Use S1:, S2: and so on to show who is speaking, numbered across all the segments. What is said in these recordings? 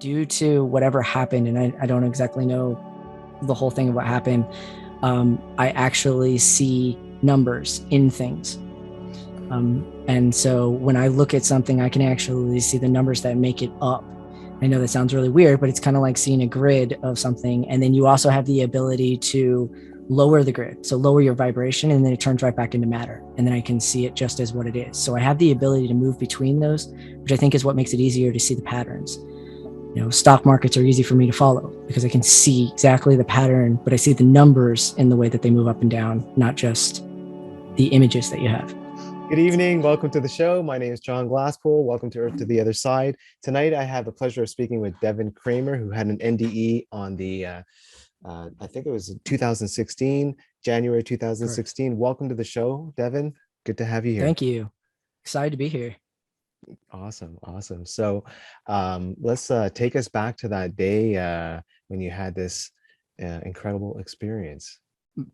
S1: due to whatever happened, and I don't exactly know the whole thing of what happened, I actually see numbers in things. And so when I look at something, I can actually see the numbers that make it up. I know that sounds really weird, but it's kind of like seeing a grid of something. And then you also have the ability to lower the grid. So lower your vibration, and then it turns right back into matter. And then I can see it just as what it is. So I have the ability to move between those, which I think is what makes it easier to see the patterns. Stock markets are easy for me to follow because I can see exactly the pattern, but I see the numbers in the way that they move up and down, not just the images that you have.
S2: Good evening. Welcome to the show. My name is John Glasspool. Welcome to Earth to the Other Side. Tonight, I have the pleasure of speaking with Devon Kramer, who had an NDE on the, I think it was 2016, January 2016. Correct. Welcome to the show, Devon. Good to have you here.
S1: Thank you. Excited to be here.
S2: Awesome. So let's take us back to that day when you had this incredible experience.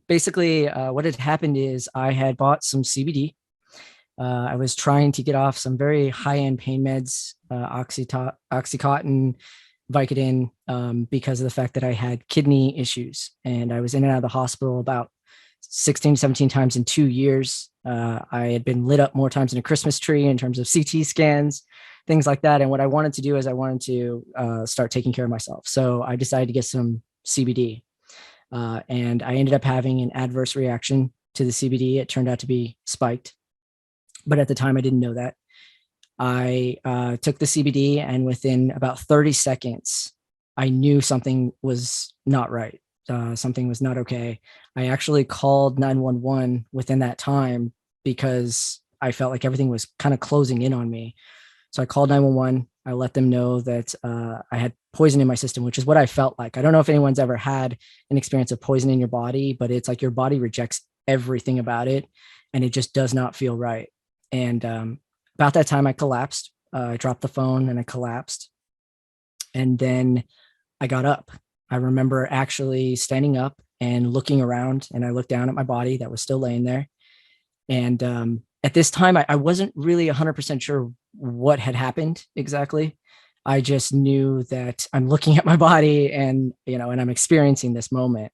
S1: Basically, what had happened is I had bought some CBD. I was trying to get off some very high-end pain meds, Oxycontin, Vicodin, because of the fact that I had kidney issues. And I was in and out of the hospital about 16, 17 times in 2 years. I had been lit up more times than a Christmas tree in terms of CT scans, things like that. And what I wanted to do is I wanted to start taking care of myself. So I decided to get some CBD. And I ended up having an adverse reaction to the CBD. It turned out to be spiked. But at the time, I didn't know that. I took the CBD, and within about 30 seconds, I knew something was not right. Something was not okay. I actually called 911 within that time because I felt like everything was kind of closing in on me. So I called 911. I let them know that I had poison in my system, which is what I felt like. I don't know if anyone's ever had an experience of poison in your body, but it's like your body rejects everything about it, and it just does not feel right. And about that time, I collapsed. I dropped the phone and I collapsed. And then I got up. I remember actually standing up and looking around, and I looked down at my body that was still laying there. And at this time, I wasn't really 100% sure what had happened exactly. I just knew that I'm looking at my body and I'm experiencing this moment.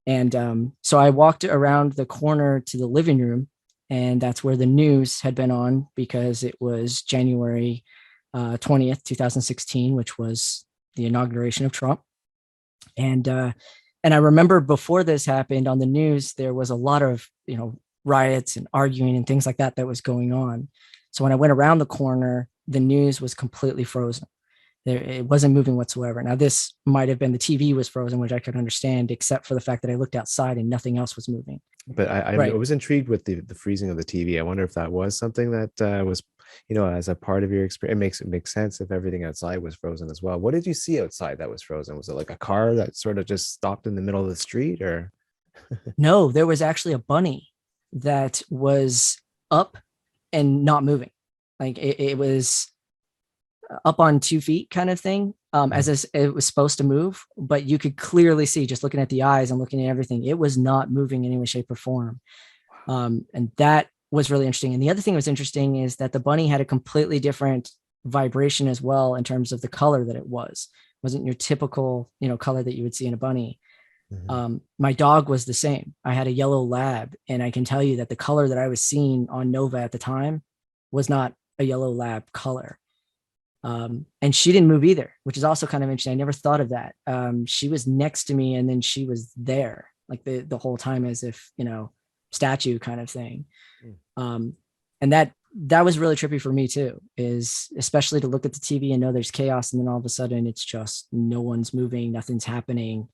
S1: And so I walked around the corner to the living room, and that's where the news had been on because it was January 20th, 2016, which was the inauguration of Trump. And I remember before this happened on the news, there was a lot of, riots and arguing and things like that was going on. So when I went around the corner, the news was completely frozen. It wasn't moving whatsoever. Now, this might have been the TV was frozen, which I could understand, except for the fact that I looked outside and nothing else was moving.
S2: But I was intrigued with the freezing of the TV. I wonder if that was something that was, as a part of your experience. It makes sense if everything outside was frozen as well. What did you see outside that was frozen? Was it like a car that sort of just stopped in the middle of the street, or?
S1: No, there was actually a bunny that was up and not moving. Like it was up on 2 feet kind of thing, as it was supposed to move, but you could clearly see just looking at the eyes and looking at everything, it was not moving in any way, shape, or form. And that was really interesting. And the other thing that was interesting is that the bunny had a completely different vibration as well in terms of the color that it wasn't your typical, color that you would see in a bunny. Mm-hmm. My dog was the same. I had a yellow lab, and I can tell you that the color that I was seeing on Nova at the time was not a yellow lab color. And she didn't move either, which is also kind of interesting. I never thought of that. She was next to me, and then she was there like the whole time, as if, statue kind of thing. And that was really trippy for me too, is especially to look at the TV and know there's chaos. And then all of a sudden it's just no one's moving, nothing's happening,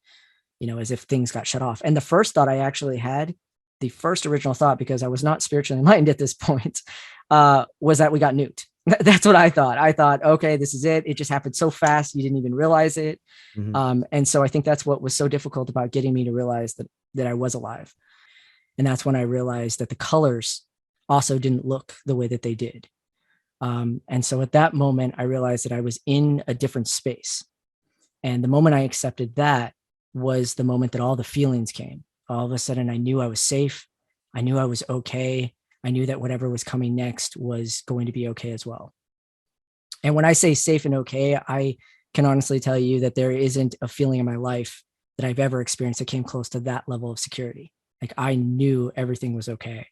S1: as if things got shut off. And the first thought I actually had, the first original thought, because I was not spiritually enlightened at this point, was that we got nuked. That's what I thought. I thought, okay, this is it. It just happened so fast. You didn't even realize it. Mm-hmm. And so I think that's what was so difficult about getting me to realize that I was alive. And that's when I realized that the colors also didn't look the way that they did. And so at that moment, I realized that I was in a different space. And the moment I accepted that was the moment that all the feelings came. All of a sudden, I knew I was safe. I knew I was okay. I knew that whatever was coming next was going to be okay as well. And when I say safe and okay, I can honestly tell you that there isn't a feeling in my life that I've ever experienced that came close to that level of security. Like I knew everything was okay.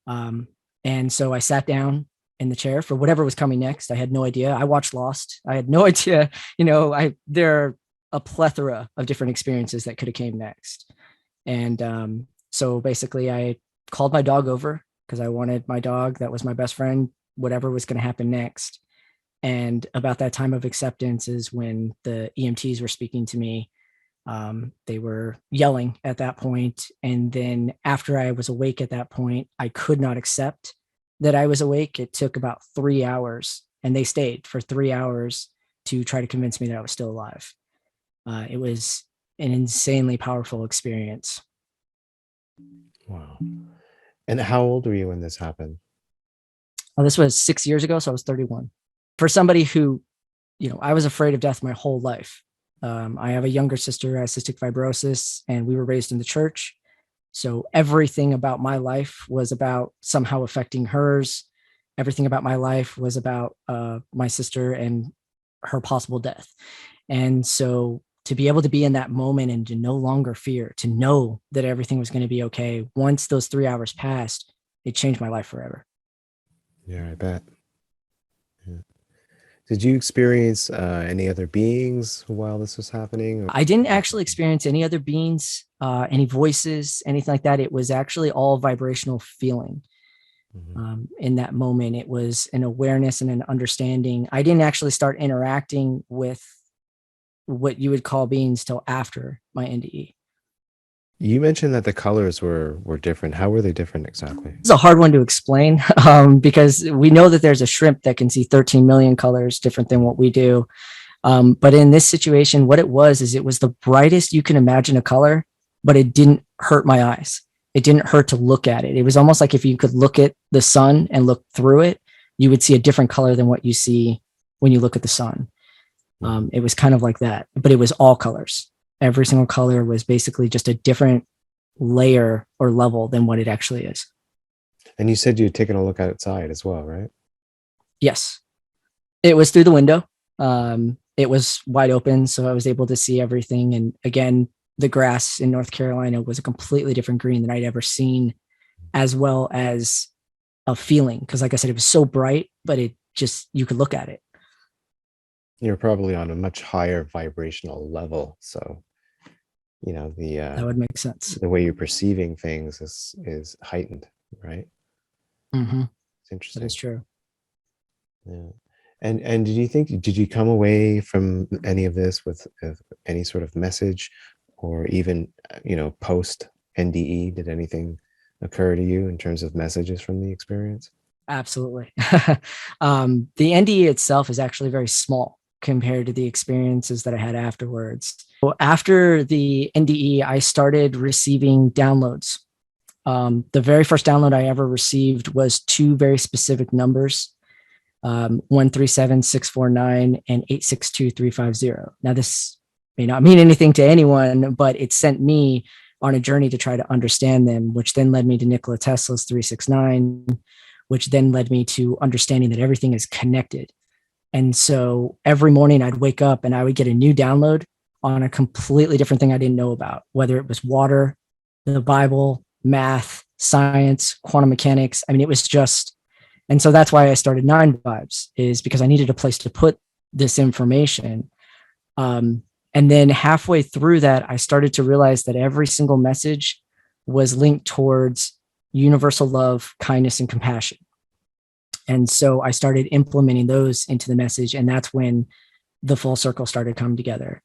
S1: And so I sat down in the chair for whatever was coming next. I had no idea. I watched Lost. I had no idea, there are a plethora of different experiences that could have came next. And so basically I called my dog over because I wanted my dog, that was my best friend, whatever was going to happen next. And about that time of acceptance is when the EMTs were speaking to me. They were yelling at that point. And then after I was awake at that point, I could not accept that I was awake. It took about 3 hours, and they stayed for 3 hours to try to convince me that I was still alive. It was an insanely powerful experience.
S2: Wow. And how old were you when this happened?
S1: This was 6 years ago, so I was 31. For somebody who, I was afraid of death my whole life. I have a younger sister who has cystic fibrosis, and we were raised in the church. So everything about my life was about somehow affecting hers. Everything about my life was about my sister and her possible death. And so to be able to be in that moment and to no longer fear, to know that everything was going to be okay, once those 3 hours passed, it changed my life forever.
S2: Yeah, I bet. Yeah. Did you experience any other beings while this was happening?
S1: I didn't actually experience any other beings, any voices, anything like that. It was actually all vibrational feeling. In that moment, it was an awareness and an understanding. I didn't actually start interacting with what you would call beings till after my NDE.
S2: You mentioned that the colors were different. How were they different exactly?
S1: It's a hard one to explain because we know that there's a shrimp that can see 13 million colors different than what we do. But in this situation, what it was the brightest you can imagine a color, but it didn't hurt my eyes. It didn't hurt to look at it. It was almost like if you could look at the sun and look through it, you would see a different color than what you see when you look at the sun. It was kind of like that, but it was all colors. Every single color was basically just a different layer or level than what it actually is.
S2: And you said you had taken a look outside as well, right?
S1: Yes. It was through the window. It was wide open, so I was able to see everything. And again, the grass in North Carolina was a completely different green than I'd ever seen, as well as a feeling. Because like I said, it was so bright, but it just, you could look at it.
S2: You're probably on a much higher vibrational level. So,
S1: that would make sense.
S2: The way you're perceiving things is heightened, right?
S1: Mm-hmm.
S2: It's interesting.
S1: That is true.
S2: Yeah. And did you come away from any of this with any sort of message, or even, post NDE, did anything occur to you in terms of messages from the experience?
S1: Absolutely. The NDE itself is actually very small compared to the experiences that I had afterwards. So after the NDE, I started receiving downloads. The very first download I ever received was 2 very specific numbers, 137649 and 862350. Now, this may not mean anything to anyone, but it sent me on a journey to try to understand them, which then led me to Nikola Tesla's 369, which then led me to understanding that everything is connected. And so every morning I'd wake up and I would get a new download on a completely different thing I didn't know about, whether it was water, the Bible, math, science, quantum mechanics. I mean, it was just, and so that's why I started 9 Vibes, is because I needed a place to put this information. And then halfway through that, I started to realize that every single message was linked towards universal love, kindness, and compassion. And so I started implementing those into the message, and that's when the full circle started coming together.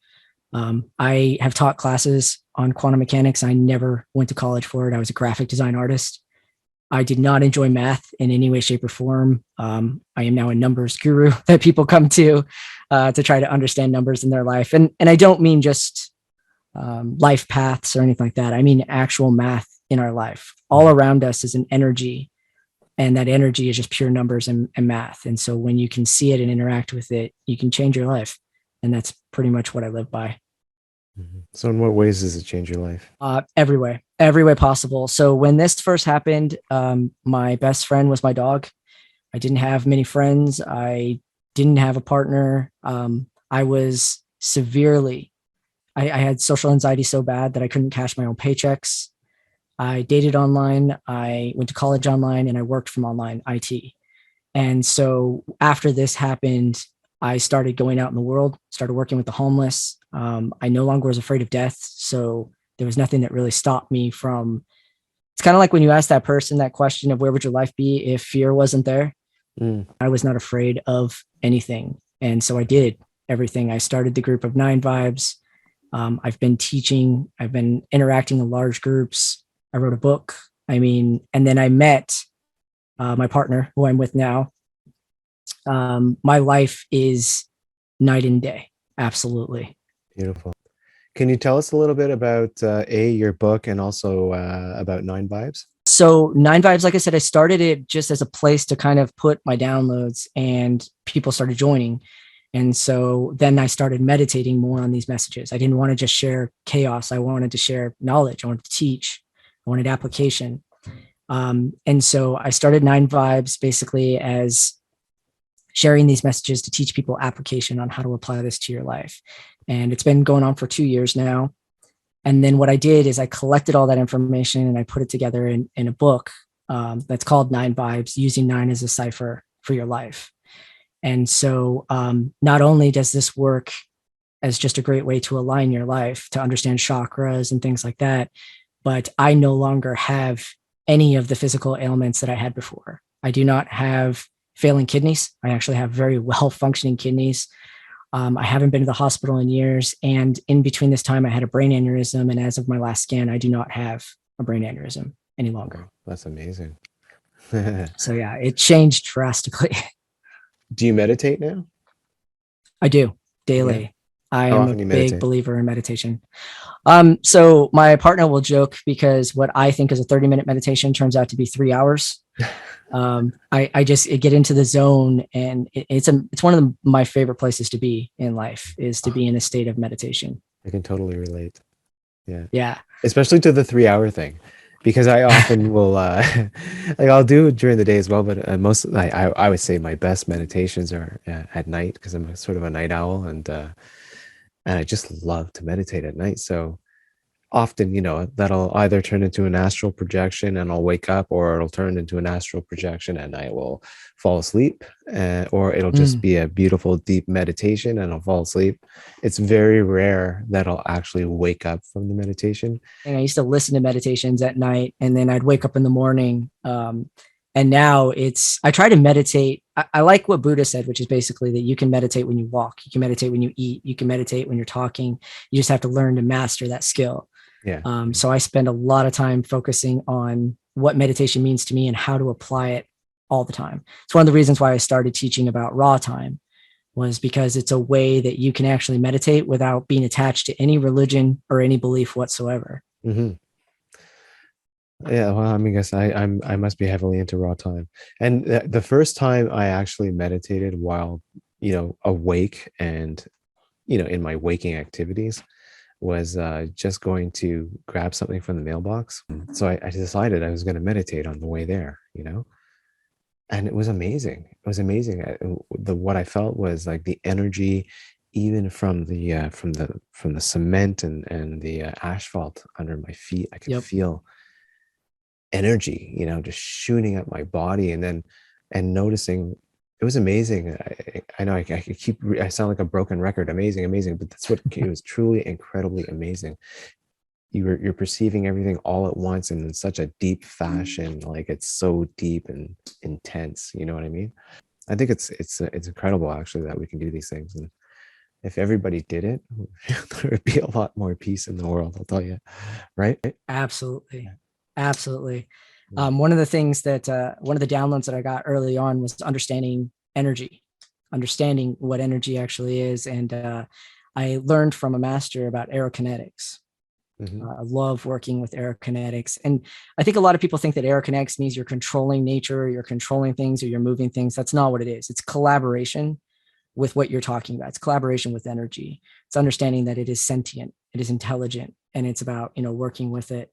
S1: I have taught classes on quantum mechanics. I never went to college for it. I was a graphic design artist. I did not enjoy math in any way, shape, or form. I am now a numbers guru that people come to try to understand numbers in their life. And I don't mean just life paths or anything like that. I mean actual math in our life. All around us is an energy, and that energy is just pure numbers and math. And so when you can see it and interact with it, you can change your life. And that's pretty much what I live by.
S2: So in what ways does it change your life?
S1: Every way possible. So when this first happened, my best friend was my dog. I didn't have many friends. I didn't have a partner. I was severely, I had social anxiety so bad that I couldn't cash my own paychecks. I dated online, I went to college online, and I worked from online IT. And so after this happened, I started going out in the world, started working with the homeless. I no longer was afraid of death. So there was nothing that really stopped me from. It's kind of like when you ask that person that question of where would your life be if fear wasn't there? I was not afraid of anything. And so I did everything. I started the group of Nine Vibes. I've been teaching, I've been interacting in large groups. I wrote a book. I mean, and then I met my partner, who I'm with now. My life is night and day. Absolutely.
S2: Beautiful. Can you tell us a little bit about your book and also about Nine Vibes?
S1: So Nine Vibes, like I said, I started it just as a place to kind of put my downloads, and people started joining. And so then I started meditating more on these messages. I didn't want to just share chaos. I wanted to share knowledge. I wanted to teach. I wanted application. And so I started Nine Vibes basically as sharing these messages to teach people application on how to apply this to your life. And it's been going on for 2 years now. And then what I did is I collected all that information and I put it together in a book that's called Nine Vibes, using nine as a cipher for your life. And so not only does this work as just a great way to align your life, to understand chakras and things like that, but I no longer have any of the physical ailments that I had before. I do not have failing kidneys. I actually have very well functioning kidneys. I haven't been to the hospital in years. And in between this time, I had a brain aneurysm. And as of my last scan, I do not have a brain aneurysm any longer.
S2: Oh, that's amazing.
S1: So yeah, it changed drastically.
S2: Do you meditate now?
S1: I do daily.
S2: Yeah.
S1: I
S2: How
S1: am a
S2: often do you
S1: big
S2: meditate?
S1: believer in meditation. So my partner will joke because what I think is a 30-minute meditation turns out to be 3 hours. I just get into the zone, and it's one of my favorite places to be in life, is to be in a state of meditation.
S2: I can totally relate. Yeah.
S1: Yeah.
S2: Especially to the 3 hour thing, because I often will, like I'll do it during the day as well, but I would say my best meditations are at night, because I'm sort of a night owl, and I just love to meditate at night. So often, that'll either turn into an astral projection and I'll wake up, or it'll turn into an astral projection and I will fall asleep, or it'll just be a beautiful deep meditation and I'll fall asleep. It's very rare that I'll actually wake up from the meditation.
S1: And I used to listen to meditations at night, and then I'd wake up in the morning. And now I try to meditate. I like what Buddha said, which is basically that you can meditate when you walk, you can meditate when you eat, you can meditate when you're talking. You just have to learn to master that skill.
S2: Yeah.
S1: So I spend a lot of time focusing on what meditation means to me and how to apply it all the time. It's one of the reasons why I started teaching about raw time, was because it's a way that you can actually meditate without being attached to any religion or any belief whatsoever.
S2: Mm-hmm. Yeah, well, I mean, I guess I must be heavily into raw time. And the first time I actually meditated while, awake and, in my waking activities, was just going to grab something from the mailbox. So I decided I was going to meditate on the way there, and it was amazing. It was amazing. What I felt was like the energy, even from the cement and the asphalt under my feet. I could feel energy, just shooting up my body, and noticing. It was amazing. I know I sound like a broken record. Amazing, but that's what it was. Truly incredibly amazing. You're perceiving everything all at once and in such a deep fashion, like it's so deep and intense. You know what I mean? I think it's incredible actually that we can do these things, and if everybody did it, there would be a lot more peace in the world. I'll tell you, right?
S1: Absolutely. One of the things that one of the downloads that I got early on was understanding energy, understanding what energy actually is. And I learned from a master about aerokinetics. I love working with aerokinetics. And I think a lot of people think that aerokinetics means you're controlling nature, you're controlling things, or you're moving things. That's not what it is. It's collaboration with what you're talking about. It's collaboration with energy. It's understanding that it is sentient, it is intelligent, and it's about, working with it.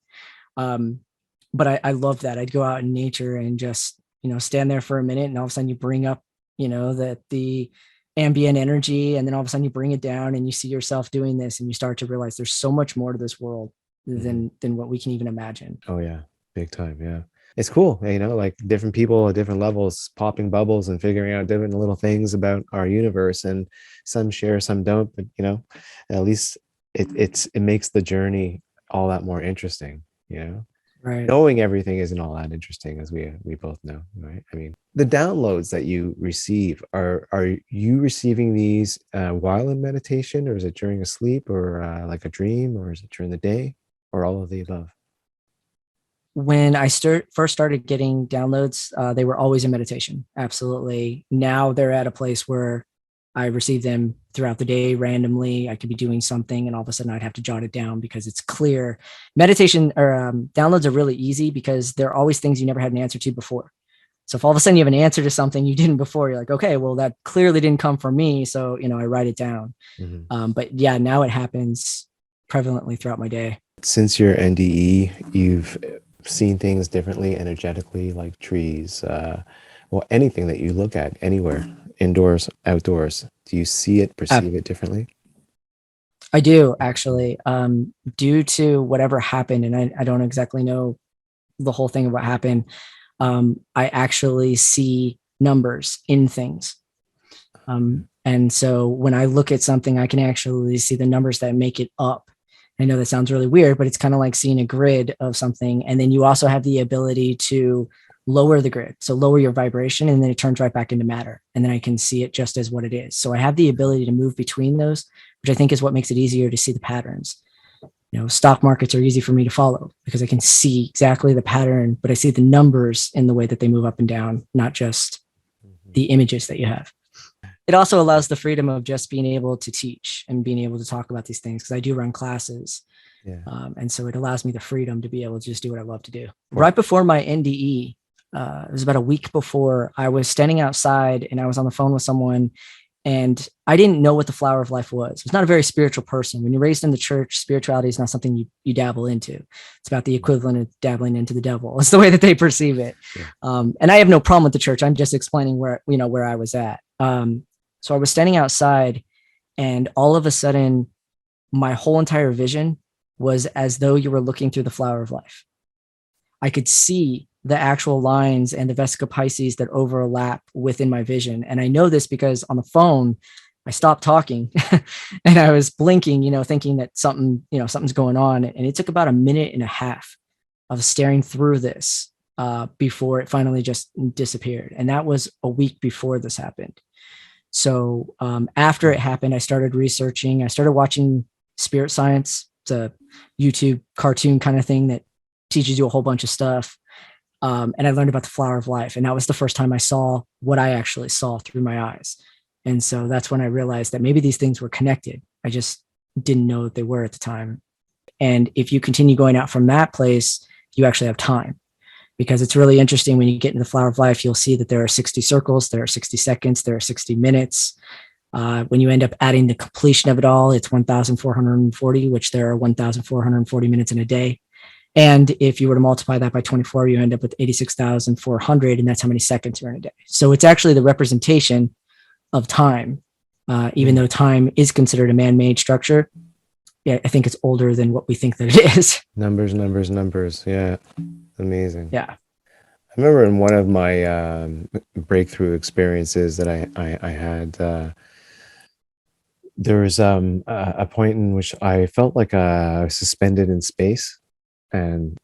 S1: But I love that. I'd go out in nature and just, stand there for a minute, and all of a sudden you bring up, that the ambient energy, and then all of a sudden you bring it down and you see yourself doing this, and you start to realize there's so much more to this world than what we can even imagine.
S2: Oh yeah, big time. Yeah. It's cool, like different people at different levels popping bubbles and figuring out different little things about our universe, and some share, some don't, but at least it makes the journey all that more interesting.
S1: Right.
S2: Knowing everything isn't all that interesting, as we both know, right? I mean, the downloads that you receive, are you receiving these while in meditation, or is it during a sleep, or like a dream, or is it during the day, or all of the above?
S1: When I first started getting downloads, they were always in meditation. Absolutely. Now they're at a place where I receive them throughout the day randomly. I could be doing something and all of a sudden I'd have to jot it down because it's clear. Meditation or downloads are really easy because they're always things you never had an answer to before. So if all of a sudden you have an answer to something you didn't before, you're like, okay, well, that clearly didn't come from me. So, I write it down. But yeah, now it happens prevalently throughout my day.
S2: Since you're NDE, you've seen things differently energetically, like trees, anything that you look at anywhere, indoors, outdoors. Do you see it, perceive it differently?
S1: I do, actually. Due to whatever happened, and I don't exactly know the whole thing of what happened, I actually see numbers in things. And so when I look at something, I can actually see the numbers that make it up. I know that sounds really weird, but it's kind of like seeing a grid of something. And then you also have the ability to lower the grid. So lower your vibration, and then it turns right back into matter. And then I can see it just as what it is. So I have the ability to move between those, which I think is what makes it easier to see the patterns. Stock markets are easy for me to follow because I can see exactly the pattern, but I see the numbers in the way that they move up and down, not just the images that you have. It also allows the freedom of just being able to teach and being able to talk about these things, because I do run classes.
S2: Yeah.
S1: And so it allows me the freedom to be able to just do what I love to do. Right before my NDE, it was about a week before, I was standing outside and I was on the phone with someone, and I didn't know what the flower of life was. I was not a very spiritual person. When you're raised in the church, spirituality is not something you dabble into. It's about the equivalent of dabbling into the devil. It's the way that they perceive it. Yeah. And I have no problem with the church. I'm just explaining where I was at. So I was standing outside, and all of a sudden, my whole entire vision was as though you were looking through the flower of life. I could see the actual lines and the Vesica Pisces that overlap within my vision. And I know this because on the phone, I stopped talking and I was blinking, thinking that something's going on. And it took about a minute and a half of staring through this before it finally just disappeared. And that was a week before this happened. So after it happened, I started researching. I started watching Spirit Science. It's a YouTube cartoon kind of thing that teaches you a whole bunch of stuff. And I learned about the flower of life. And that was the first time I saw what I actually saw through my eyes. And so that's when I realized that maybe these things were connected. I just didn't know that they were at the time. And if you continue going out from that place, you actually have time. Because it's really interesting when you get into the flower of life, you'll see that there are 60 circles, there are 60 seconds, there are 60 minutes. When you end up adding the completion of it all, it's 1,440, which there are 1,440 minutes in a day. And if you were to multiply that by 24, you end up with 86,400, and that's how many seconds are in a day. So it's actually the representation of time, even though time is considered a man-made structure. Yeah, I think it's older than what we think that it is.
S2: Numbers. Yeah. Amazing.
S1: Yeah.
S2: I remember in one of my breakthrough experiences that I had, there was a point in which I felt like I was suspended in space, and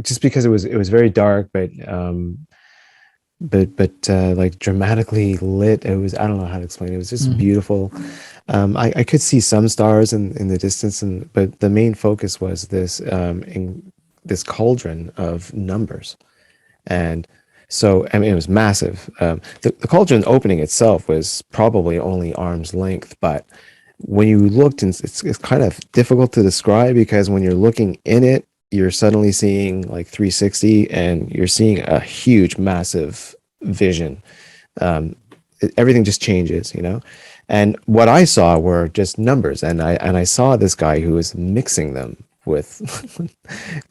S2: just because it was very dark, but like dramatically lit. It was, I don't know how to explain it. It was just beautiful. I could see some stars in the distance, but the main focus was this this cauldron of numbers. And so, I mean, it was massive. The cauldron opening itself was probably only arm's length, but when you looked, and it's kind of difficult to describe, because when you're looking in it, you're suddenly seeing like 360, and you're seeing a huge, massive vision. Everything just changes, And what I saw were just numbers, and I saw this guy who was mixing them with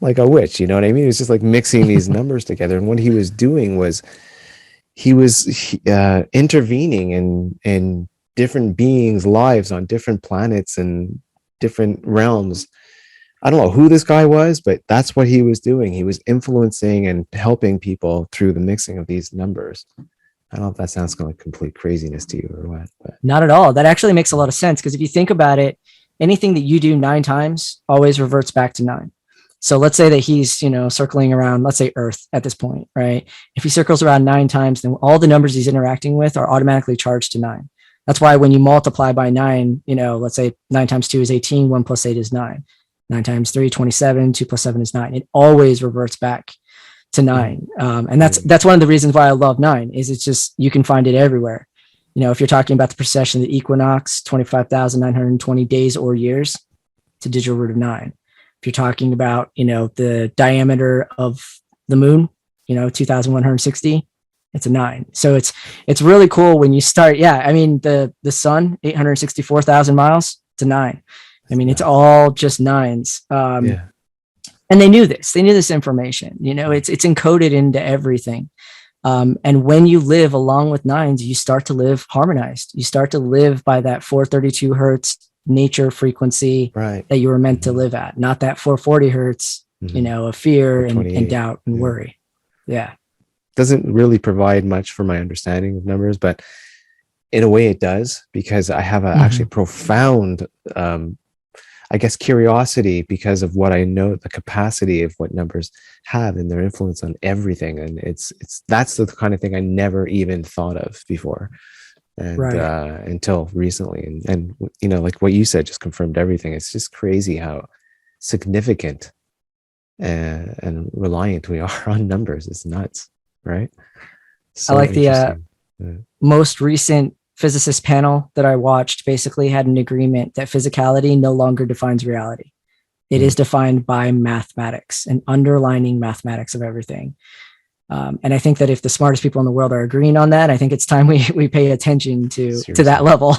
S2: like a witch, you know what I mean? He was just like mixing these numbers together, and what he was doing was he was intervening in different beings' lives on different planets and different realms. I don't know who this guy was, but that's what he was doing. He was influencing and helping people through the mixing of these numbers. I don't know if that sounds like complete craziness to you or what. But.
S1: Not at all. That actually makes a lot of sense, because if you think about it, anything that you do 9 times always reverts back to 9. So let's say that he's, circling around, let's say Earth at this point, right? If he circles around 9 times, then all the numbers he's interacting with are automatically charged to 9. That's why when you multiply by 9, let's say 9 times 2 is 18, 1 plus 8 is 9. 9 times 3, 27, 2 plus 7 is 9. It always reverts back to 9. And that's one of the reasons why I love 9, is it's just, you can find it everywhere. If you're talking about the precession of the equinox, 25,920 days or years, it's a digital root of 9. If you're talking about, the diameter of the moon, 2,160, it's a 9. So it's really cool when you start. Yeah. I mean, the sun, 864,000 miles, it's a 9. I mean, it's all just 9s. And they knew this information, it's encoded into everything. And when you live along with 9s, you start to live harmonized. You start to live by that 432 hertz nature frequency that you were meant to live at, not that 440 hertz, of fear and doubt and worry. Yeah.
S2: Doesn't really provide much for my understanding of numbers, but in a way it does, because I have actually profound, I guess, curiosity because of what I know, the capacity of what numbers have and their influence on everything. And that's the kind of thing I never even thought of before. And until recently. And like what you said just confirmed everything. It's just crazy how significant and reliant we are on numbers. It's nuts, right? So
S1: I like the most recent physicist panel that I watched basically had an agreement that physicality no longer defines reality. It is defined by mathematics and underlining mathematics of everything. And I think that if the smartest people in the world are agreeing on that, I think it's time we pay attention to that level.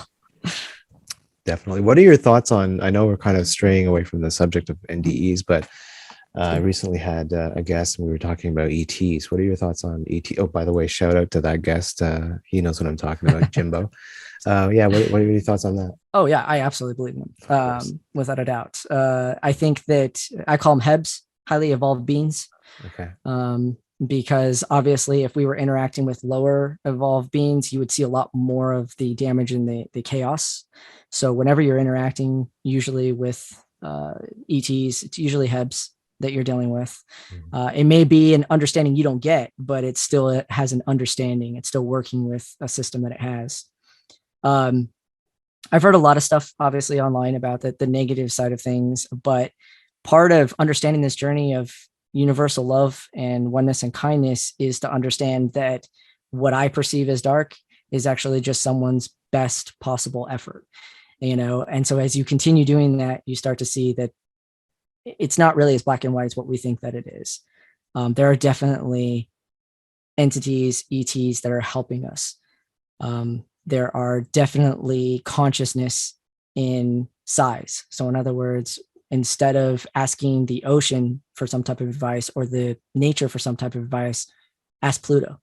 S2: Definitely. What are your thoughts on, I know we're kind of straying away from the subject of NDEs, but I recently had a guest and we were talking about ETs. What are your thoughts on ET? Oh, by the way, shout out to that guest. He knows what I'm talking about, Jimbo. What are your thoughts on that?
S1: Oh yeah, I absolutely believe in them, without a doubt. I think that I call them HEBs, highly evolved beings.
S2: Okay.
S1: Because obviously if we were interacting with lower evolved beings, you would see a lot more of the damage and the chaos. So whenever you're interacting, usually with ETs, it's usually HEBs that you're dealing with. It may be an understanding you don't get, but it has an understanding. It's still working with a system that it has. I've heard a lot of stuff obviously online about the negative side of things, but part of understanding this journey of universal love and oneness and kindness is to understand that what I perceive as dark is actually just someone's best possible effort, and so as you continue doing that, you start to see that it's not really as black and white as what we think that it is. There are definitely entities, ETs, that are helping us. There are definitely consciousness in size. So in other words, instead of asking the ocean for some type of advice or the nature for some type of advice, ask Pluto,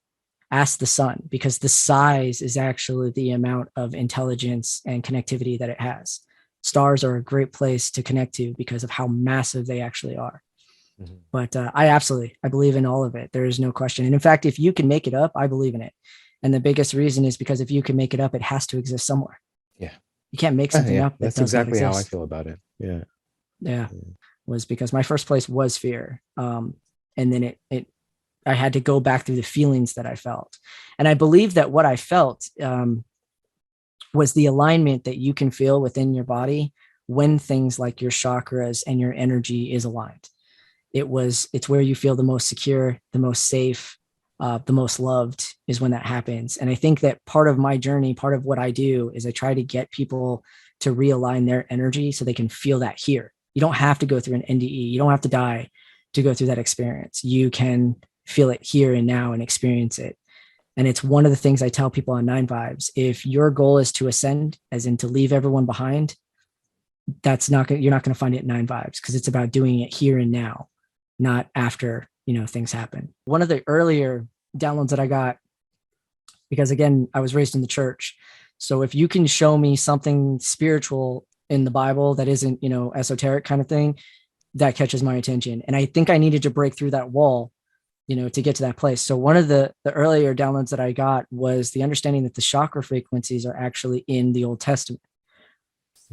S1: ask the sun, because the size is actually the amount of intelligence and connectivity that it has. Stars are a great place to connect to because of how massive they actually are. But I believe in all of it. There is no question. And in fact, if you can make it up, I believe in it. And the biggest reason is because if you can make it up, it has to exist somewhere.
S2: Yeah.
S1: You can't make something up.
S2: That's exactly how I feel about it. Yeah.
S1: Was because my first place was fear. And then I had to go back through the feelings that I felt. And I believe that what I felt was the alignment that you can feel within your body when things like your chakras and your energy is aligned. It's where you feel the most secure, the most safe, the most loved is when that happens. And I think that part of my journey, part of what I do is I try to get people to realign their energy so they can feel that here. You don't have to go through an NDE. You don't have to die to go through that experience. You can feel it here and now and experience it. And it's one of the things I tell people on 9 Vibes. If your goal is to ascend, as in to leave everyone behind, you're not going to find it in 9 Vibes, because it's about doing it here and now, not after, things happen. One of the earlier downloads that I got because again, I was raised in the church. So if you can show me something spiritual in the Bible that isn't, esoteric kind of thing, that catches my attention. And I think I needed to break through that wall, to get to that place. So one of the earlier downloads that I got was the understanding that the chakra frequencies are actually in the Old Testament.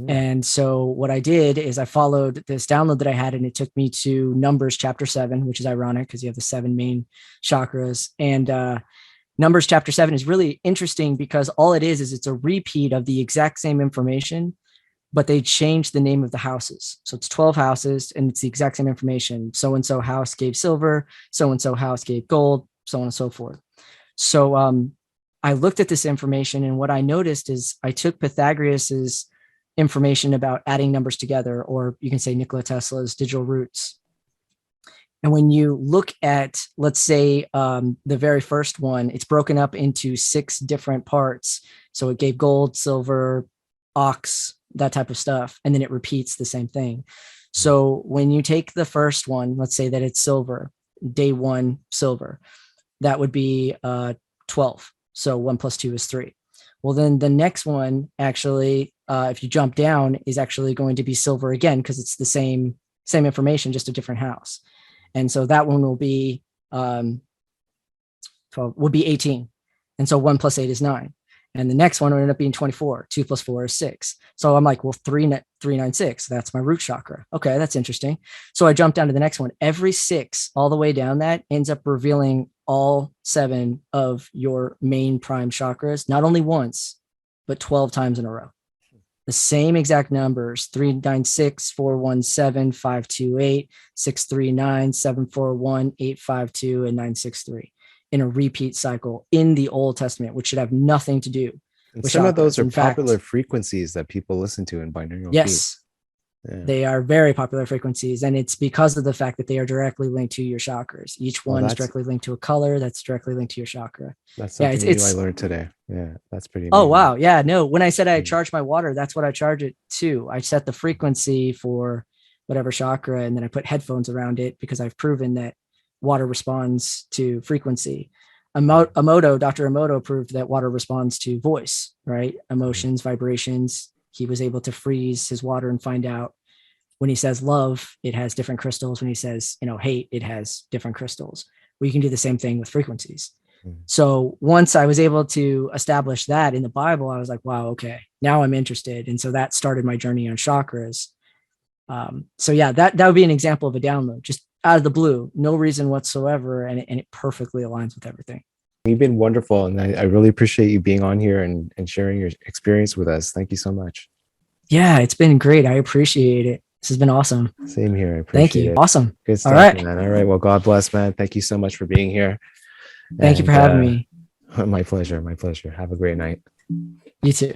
S1: And so what I did is I followed this download that I had, and it took me to Numbers chapter 7, which is ironic because you have the 7 main chakras. And Numbers chapter 7 is really interesting because all it is it's a repeat of the exact same information, but they changed the name of the houses. So it's 12 houses and it's the exact same information. So-and-so house gave silver, so-and-so house gave gold, so on and so forth. So I looked at this information, and what I noticed is I took Pythagoras's information about adding numbers together, or you can say Nikola Tesla's digital roots. And when you look at, let's say, the very first one, it's broken up into 6 different parts. So it gave gold, silver, ox, that type of stuff. And then it repeats the same thing. So when you take the first one, let's say that it's silver, day 1 silver, that would be 12. So 1 + 2 is 3. Well, then the next one actually, if you jump down, is actually going to be silver again, because it's the same information, just a different house. And so that one will be 12, would be 18. And so 1 + 8 is 9. And the next one will end up being 24. 2 + 4 is 6. So I'm like, well, 3, 9, 6. That's my root chakra. Okay, that's interesting. So I jump down to the next one. Every 6 all the way down that ends up revealing all 7 of your main prime chakras, not only once, but 12 times in a row. The same exact numbers: 396, 417, 528, 639, 741, 852, and 963 in a repeat cycle in the Old Testament, which should have nothing to do with
S2: some
S1: chakras.
S2: of those are
S1: In fact,
S2: popular frequencies that people listen to in binaural
S1: yes,
S2: Yeah.
S1: they are very popular frequencies, and it's because of the fact that they are directly linked to your chakras. Each one is directly linked to a color that's directly linked to your chakra.
S2: That's something new I learned today. Yeah, that's pretty amazing.
S1: Oh, wow. Yeah, no, when I said I charge my water, that's what I charge it to. I set the frequency for whatever chakra, and then I put headphones around it because I've proven that water responds to frequency. Dr. Emoto proved that water responds to voice, right? Emotions, vibrations. He was able to freeze his water and find out when he says love, it has different crystals. When he says, hate, it has different crystals. Well, you can do the same thing with frequencies. So once I was able to establish that in the Bible, I was like, wow, okay, now I'm interested. And so that started my journey on chakras. So yeah, that would be an example of a download, just out of the blue, no reason whatsoever. And it perfectly aligns with everything.
S2: You've been wonderful. And I really appreciate you being on here and sharing your experience with us. Thank you so much.
S1: Yeah, it's been great. I appreciate it. This has been awesome.
S2: Same here. I appreciate
S1: Thank you.
S2: it.
S1: Awesome.
S2: Good stuff,
S1: all right,
S2: man. All right. Well, God bless, man. Thank you so much for being here.
S1: Thank you for having me.
S2: My pleasure. My pleasure. Have a great night.
S1: You too.